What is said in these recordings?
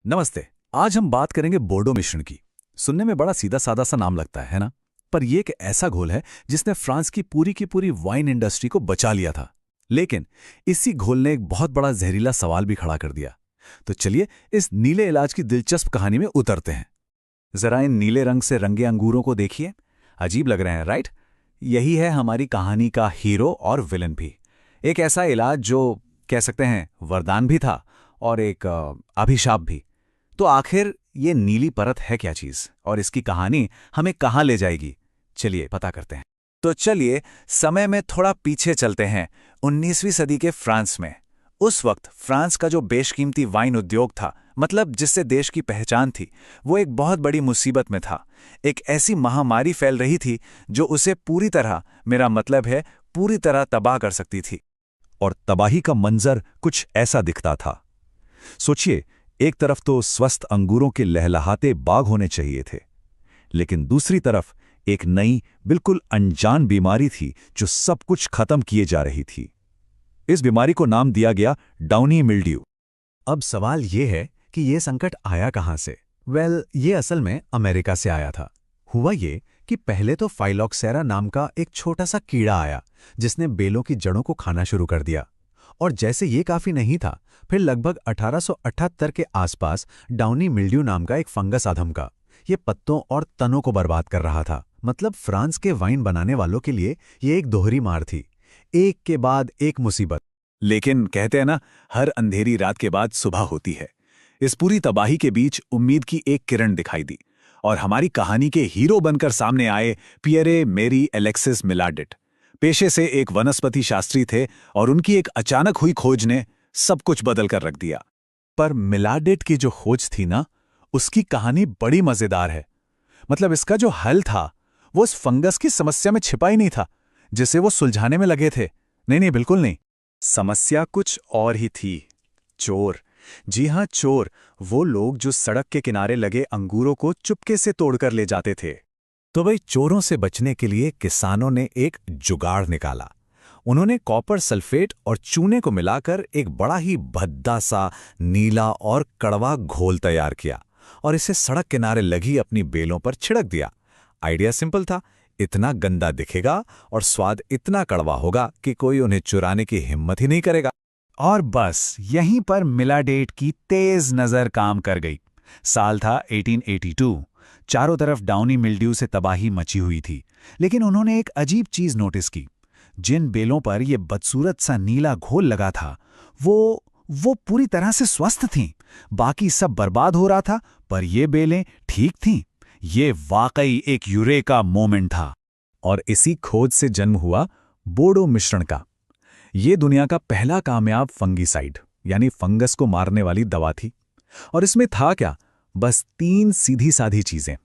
नमस्ते। आज हम बात करेंगे बोर्डो मिश्रण की। सुनने में बड़ा सीधा सादा सा नाम लगता है ना? पर यह एक ऐसा घोल है जिसने फ्रांस की पूरी वाइन इंडस्ट्री को बचा लिया था। लेकिन इसी घोल ने एक बहुत बड़ा जहरीला सवाल भी खड़ा कर दिया। तो चलिए इस नीले इलाज की दिलचस्प कहानी में उतरते हैं। जरा इन नीले रंग से रंगे अंगूरों को देखिए। अजीब लग रहे हैं, राइट? यही है हमारी कहानी का हीरो और विलन भी। एक ऐसा इलाज जो कह सकते हैं वरदान भी था और एक अभिशाप भी। तो आखिर ये नीली परत है क्या चीज और इसकी कहानी हमें कहाँ ले जाएगी? चलिए पता करते हैं। तो चलिए समय में थोड़ा पीछे चलते हैं 19वीं सदी के फ्रांस में। उस वक्त फ्रांस का जो बेशकीमती वाइन उद्योग था, मतलब जिससे देश की पहचान थी, वो एक बहुत बड़ी मुसीबत में था। एक ऐसी महामारी फैल रही थी जो उसे पूरी तरह, मेरा मतलब है पूरी तरह तबाह कर सकती थी। और तबाही का मंजर कुछ ऐसा दिखता था। सोचिए, एक तरफ तो स्वस्थ अंगूरों के लहलहाते बाग होने चाहिए थे, लेकिन दूसरी तरफ एक नई, बिल्कुल अनजान बीमारी थी जो सब कुछ खत्म किए जा रही थी। इस बीमारी को नाम दिया गया डाउनी मिल्ड्यू। अब सवाल यह है कि यह संकट आया कहां से? ये असल में अमेरिका से आया था। हुआ ये कि पहले तो फाइलॉक्सेरा नाम का एक छोटा सा कीड़ा आया जिसने बेलों की जड़ों को खाना शुरू कर दिया। और जैसे ये काफी नहीं था, फिर लगभग 1878 के आसपास डाउनी मिल्ड्यू नाम का एक फंगस आधम का। ये पत्तों और तनों को बर्बाद कर रहा था। मतलब फ्रांस के वाइन बनाने वालों के लिए ये एक दोहरी मार थी, एक के बाद एक मुसीबत। लेकिन कहते हैं ना, हर अंधेरी रात के बाद सुबह होती है। इस पूरी तबाही के बीच उम्मीद की एक किरण दिखाई दी और हमारी कहानी के हीरो बनकर सामने आए पियरे मेरी एलेक्सिस मिलाडेट। पेशे से एक वनस्पति शास्त्री थे और उनकी एक अचानक हुई खोज ने सब कुछ बदल कर रख दिया। पर मिलाडेट की जो खोज थी ना, उसकी कहानी बड़ी मजेदार है। मतलब इसका जो हल था वो उस फंगस की समस्या में छिपा ही नहीं था जिसे वो सुलझाने में लगे थे। नहीं, बिल्कुल नहीं। समस्या कुछ और ही थी। चोर। जी हां, चोर। वो लोग जो सड़क के किनारे लगे अंगूरों को चुपके से तोड़कर ले जाते थे। तो भाई, चोरों से बचने के लिए किसानों ने एक जुगाड़ निकाला। उन्होंने कॉपर सल्फेट और चूने को मिलाकर एक बड़ा ही भद्दा सा नीला और कड़वा घोल तैयार किया और इसे सड़क किनारे लगी अपनी बेलों पर छिड़क दिया। आइडिया सिंपल था, इतना गंदा दिखेगा और स्वाद इतना कड़वा होगा कि कोई उन्हें चुराने की हिम्मत ही नहीं करेगा। और बस यहीं पर मिलाडेट की तेज नजर काम कर गई। साल था 1882। चारों तरफ डाउनी मिल्ड्यू से तबाही मची हुई थी, लेकिन उन्होंने एक अजीब चीज नोटिस की। जिन बेलों पर यह बदसूरत सा नीला घोल लगा था, वो पूरी तरह से स्वस्थ थीं। बाकी सब बर्बाद हो रहा था, पर ये बेलें ठीक थीं। ये वाकई एक यूरेका मोमेंट था। और इसी खोज से जन्म हुआ बोर्डो मिश्रण का। ये दुनिया का पहला कामयाब फंगीसाइड, यानी फंगस को मारने वाली दवा थी। और इसमें था क्या? बस 3 सीधी साधी चीजें।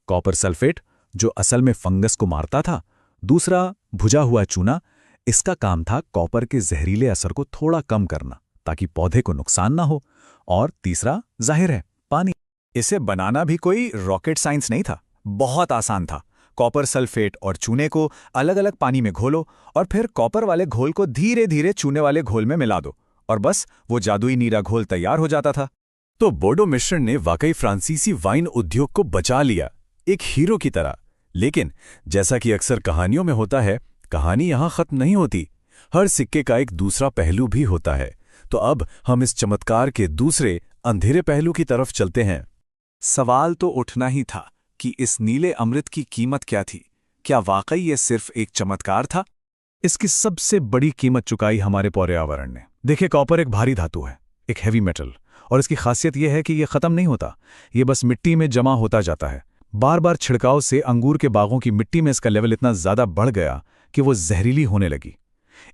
कॉपर सल्फेट, जो असल में फंगस को मारता था। दूसरा, भुजा हुआ चूना। इसका काम था कॉपर के जहरीले असर को थोड़ा कम करना ताकि पौधे को नुकसान ना हो। और तीसरा, जाहिर है, पानी। इसे बनाना भी कोई रॉकेट साइंस नहीं था, बहुत आसान था। कॉपर सल्फेट और चूने को अलग अलग पानी में घोलो और फिर कॉपर वाले घोल को धीरे धीरे चूने वाले घोल में मिला दो और बस वो जादुई नीला घोल तैयार हो जाता था। तो बोर्डो मिश्रण ने वाकई फ्रांसीसी वाइन उद्योग को बचा लिया, एक हीरो की तरह। लेकिन जैसा कि अक्सर कहानियों में होता है, कहानी यहां खत्म नहीं होती। हर सिक्के का एक दूसरा पहलू भी होता है। तो अब हम इस चमत्कार के दूसरे अंधेरे पहलू की तरफ चलते हैं। सवाल तो उठना ही था कि इस नीले अमृत की कीमत क्या थी? क्या वाकई ये सिर्फ एक चमत्कार था? इसकी सबसे बड़ी कीमत चुकाई हमारे पर्यावरण ने। देखिए, कॉपर एक भारी धातु है, एक हैवी मेटल, और इसकी खासियत यह है कि यह खत्म नहीं होता। ये बस मिट्टी में जमा होता जाता है। बार बार छिड़काव से अंगूर के बागों की मिट्टी में इसका लेवल इतना ज्यादा बढ़ गया कि वो जहरीली होने लगी।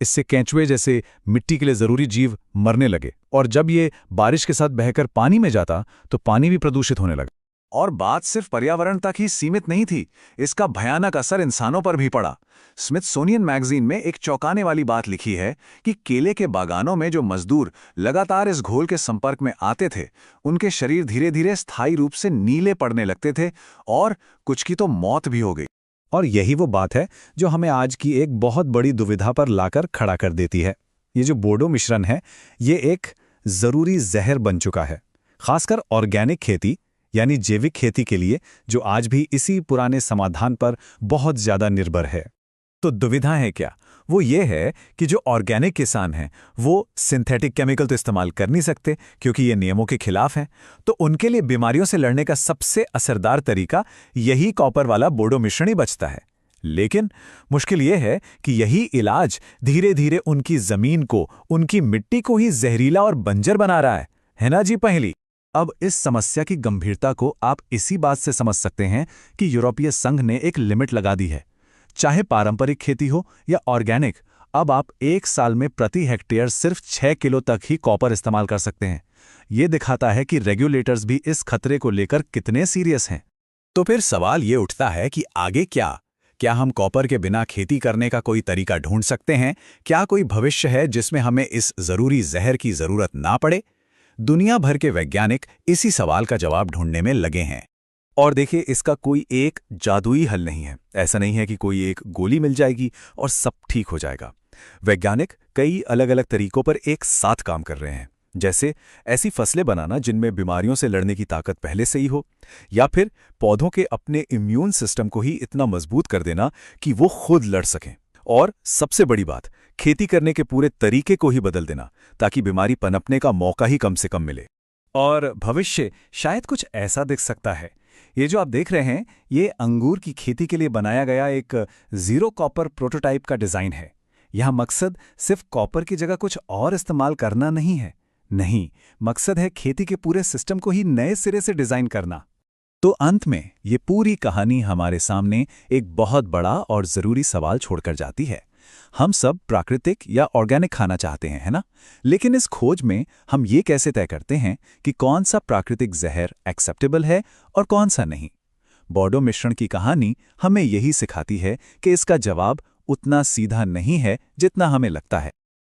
इससे केंचुए जैसे मिट्टी के लिए जरूरी जीव मरने लगे, और जब ये बारिश के साथ बहकर पानी में जाता तो पानी भी प्रदूषित होने लगा। और बात सिर्फ पर्यावरण तक ही सीमित नहीं थी, इसका भयानक असर इंसानों पर भी पड़ा। स्मिथसोनियन मैगजीन में एक चौंकाने वाली बात लिखी है कि केले के बागानों में जो मजदूर लगातार इस घोल के संपर्क में आते थे, उनके शरीर धीरे धीरे स्थायी रूप से नीले पड़ने लगते थे और कुछ की तो मौत भी हो गई। और यही वो बात है जो हमें आज की एक बहुत बड़ी दुविधा पर लाकर खड़ा कर देती है। ये जो बोर्डो मिश्रण है, ये एक जरूरी जहर बन चुका है। खासकर ऑर्गेनिक खेती यानी जैविक खेती के लिए, जो आज भी इसी पुराने समाधान पर बहुत ज्यादा निर्भर है। तो दुविधा है क्या? वो ये है कि जो ऑर्गेनिक किसान हैं वो सिंथेटिक केमिकल तो इस्तेमाल कर नहीं सकते क्योंकि ये नियमों के खिलाफ है। तो उनके लिए बीमारियों से लड़ने का सबसे असरदार तरीका यही कॉपर वाला बोडो मिश्रण ही बचता है। लेकिन मुश्किल ये है कि यही इलाज धीरे धीरे उनकी जमीन को, उनकी मिट्टी को ही जहरीला और बंजर बना रहा है ना जी पहली। अब इस समस्या की गंभीरता को आप इसी बात से समझ सकते हैं कि यूरोपीय संघ ने एक लिमिट लगा दी है। चाहे पारंपरिक खेती हो या ऑर्गेनिक, अब आप एक साल में प्रति हेक्टेयर सिर्फ 6 किलो तक ही कॉपर इस्तेमाल कर सकते हैं। ये दिखाता है कि रेगुलेटर्स भी इस खतरे को लेकर कितने सीरियस हैं। तो फिर सवाल ये उठता है कि आगे क्या? क्या हम कॉपर के बिना खेती करने का कोई तरीका ढूंढ सकते हैं? क्या कोई भविष्य है जिसमें हमें इस जरूरी जहर की जरूरत ना पड़े? दुनिया भर के वैज्ञानिक इसी सवाल का जवाब ढूंढने में लगे हैं। और देखिए, इसका कोई एक जादुई हल नहीं है। ऐसा नहीं है कि कोई एक गोली मिल जाएगी और सब ठीक हो जाएगा। वैज्ञानिक कई अलग अलग तरीकों पर एक साथ काम कर रहे हैं, जैसे ऐसी फसलें बनाना जिनमें बीमारियों से लड़ने की ताकत पहले से ही हो, या फिर पौधों के अपने इम्यून सिस्टम को ही इतना मजबूत कर देना कि वो खुद लड़ सकें। और सबसे बड़ी बात, खेती करने के पूरे तरीके को ही बदल देना ताकि बीमारी पनपने का मौका ही कम से कम मिले। और भविष्य शायद कुछ ऐसा दिख सकता है। ये जो आप देख रहे हैं, ये अंगूर की खेती के लिए बनाया गया एक जीरो कॉपर प्रोटोटाइप का डिजाइन है। यह मकसद सिर्फ कॉपर की जगह कुछ और इस्तेमाल करना नहीं है। नहीं, मकसद है खेती के पूरे सिस्टम को ही नए सिरे से डिजाइन करना। तो अंत में ये पूरी कहानी हमारे सामने एक बहुत बड़ा और जरूरी सवाल छोड़कर जाती है। हम सब प्राकृतिक या ऑर्गेनिक खाना चाहते हैं, है ना? लेकिन इस खोज में हम ये कैसे तय करते हैं कि कौन सा प्राकृतिक जहर एक्सेप्टेबल है और कौन सा नहीं? बोडो मिश्रण की कहानी हमें यही सिखाती है कि इसका जवाब उतना सीधा नहीं है जितना हमें लगता है।